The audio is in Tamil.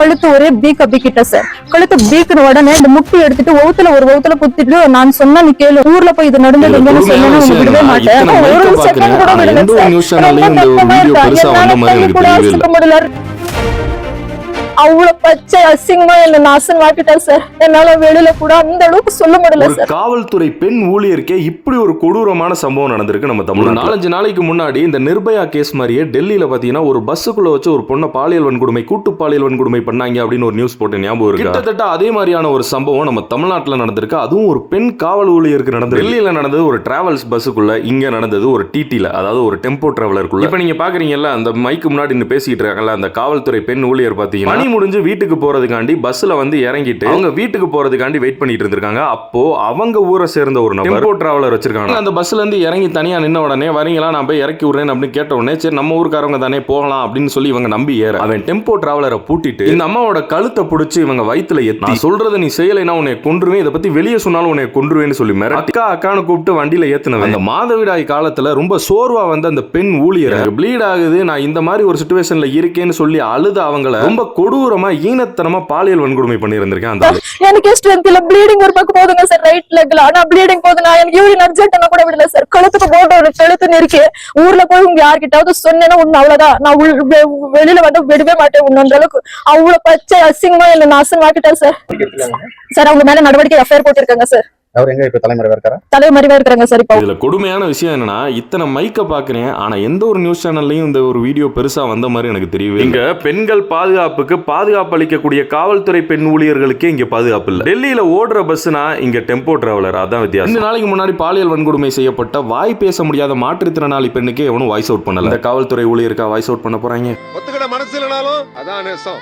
கழுத்து ஒரே பீக் அப்பிக்கிட்ட சார். கழுத்து பீக்குன உடனே இந்த முட்டி எடுத்துட்டு ஒரு வவுத்துல குத்திட்டு நான் சொன்னா நீ கேளு, ஊர்ல போய் இது நடந்தது எங்கன்னு சொன்னா விடவே மாட்டேன். ஒரு செகண்ட் கூட விடல சார். அவ்வளவு பச்சை அசிங்கமா என்ன நாசன் வாக்கிட்டா சார். என்னால வெளியில கூட அந்த அளவுக்கு சொல்ல முடியல சார். காவல்துறை பெண் ஊழியருக்கே இப்படி ஒரு கொடூரமான சம்பவம் நடந்திருக்கு நம்ம தமிழ். 4-5 நாளைக்கு முன்னாடி இந்த நிர்பயா கேஸ் மாதிரியே டெல்லியில பாத்தீங்கன்னா ஒரு பஸ்ஸுக்குள்ள வச்சு ஒரு பொண்ணை பாலியல் வன்கொடுமை, கூட்டு பாலியல் வன்கொடுமை பண்ணாங்க அப்படின்னு ஒரு நியூஸ் போட்டு ஞாபகம் இருக்கு. கிட்டத்தட்ட அதே மாதிரியான ஒரு சம்பவம் நம்ம தமிழ்நாட்டுல நடந்திருக்கு. அதுவும் ஒரு பெண் காவல் ஊழியருக்கு நடந்தது. டெல்லியில நடந்தது ஒரு டிராவல்ஸ் பஸ்ஸுக்குள்ள, இங்க நடந்தது ஒரு டிடில, அதாவது ஒரு டெம்போ டிராவலருக்குள்ள. இப்ப நீங்க பாக்குறீங்கல்ல, அந்த மைக்கு முன்னாடி பேசிட்டு இருக்காங்கல்ல அந்த காவல்துறை பெண் ஊழியர் பாத்தீங்கன்னா முடிஞ்சு வீட்டுக்கு போறதுக்காண்டி பஸ்ல வந்து இறங்கிட்டு அவங்க வீட்டுக்கு போறதுக்காண்டி வெயிட் பண்ணிட்டு இருந்திருக்காங்க. அப்போ அவங்க ஊரை சேர்ந்த ஒரு டெம்போ டிராவலர் வச்சிருக்காங்க. அந்த பஸ்ல இருந்து இறங்கி தனியா நின்ன உடனே வரீங்களா, நான் போய் இறக்கி விடுறேன் அப்படின்னு கேட்ட உடனே சரி நம்ம ஊருக்காரங்க தானே போகலாம் அப்படின்னு சொல்லி இவங்க நம்பி ஏற அவன் டெம்போ டிராவலரை பூட்டிட்டு இந்த அம்மாவோட கழுத்தை பிடிச்சி இவங்க வயித்துல எத்தி சொல்றத நீ செய்யலைன்னா உன்னை கொன்றுவேன், இதை பத்தி வெளியே சொன்னாலும் உன்னை கொன்றுவேன்னு சொல்லி அக்கா அக்கான்னு கூப்பிட்டு வண்டியில ஏத்துனவன். அந்த மாதவிடாய் காலத்துல ரொம்ப சோர்வா வந்து அந்த பெண் ஊழியர் ப்ளீட் ஆகுது, நான் இந்த மாதிரி ஒரு சிச்சுவேஷன்ல இருக்கேன்னு சொல்லி அழுத அவங்கள ரொம்ப கொடூரமா ஈனத்தனமா பாலியல் வன்கொடுமை பண்ணி இருந்திருக்கேன். அந்த எனக்கு ஸ்ட்ரென்த் இல்ல, ப்ளீடிங் ஒரு பக்கம் போதுங்க சார் ரைட் லெக்ல. ஆனா ப்ளீடிங் போது நான் எனக்கு யூரின் அர்ஜென்ட் கூட விடல சார். கழுத்துக்கு போட்டு ஒரு கழுத்து நெருக்கி ஊர்ல போய் உங்க யார்கிட்டாவது சொன்னேன்னா உன்ன அவ்வளவுதான், நான் வெளியில வந்து விடவே மாட்டேன் உன்னன்ற அளவுக்கு அவ்வளவு பச்சை அசிங்கமா என்ன நாசன் வாக்கிட்டா சார். சார் அவங்க மேல நடவடிக்கை எஃப்ஐஆர் போட்டிருக்காங்க சார். அவர் எங்க இப்ப தலைமறைவா இருக்காங்க சார். இப்போ இதுல கொடுமையான விஷயம் என்னன்னா, இத்தனை மைக்க பாக்குறேன் ஆனா எந்த ஒரு நியூஸ் சேனல்லையும் இந்த ஒரு வீடியோ பெருசா வந்த மாதிரி எனக்கு தெரியவே. இங்க பெண்கள் பாதுகாப்புக்கு பாதுகாப்பு அளிக்கக்கூடிய காவல்துறை பெண் ஊழியர்களுக்கே இங்க பாதுகாப்பு இல்ல. டெல்லியில ஓடுற பஸ்னா இங்க டெம்போ டிராவலர், அதான் வித்தியாசம். 2 நாளைக்கு முன்னாடி பாலியல் வன்கொடுமை செய்யப்பட்ட வாய் பேச முடியாத மாற்றுத்திறனாளி பெண்ணுக்கே எவனும் வாய்ஸ் அவுட் பண்ணல. இந்த காவல்துறை ஊழியருக்கா வாய்ஸ் அவுட் பண்ண போறாங்க? ஒத்துக்கிட மனசு இல்லனாலும் அதான் நேசம்.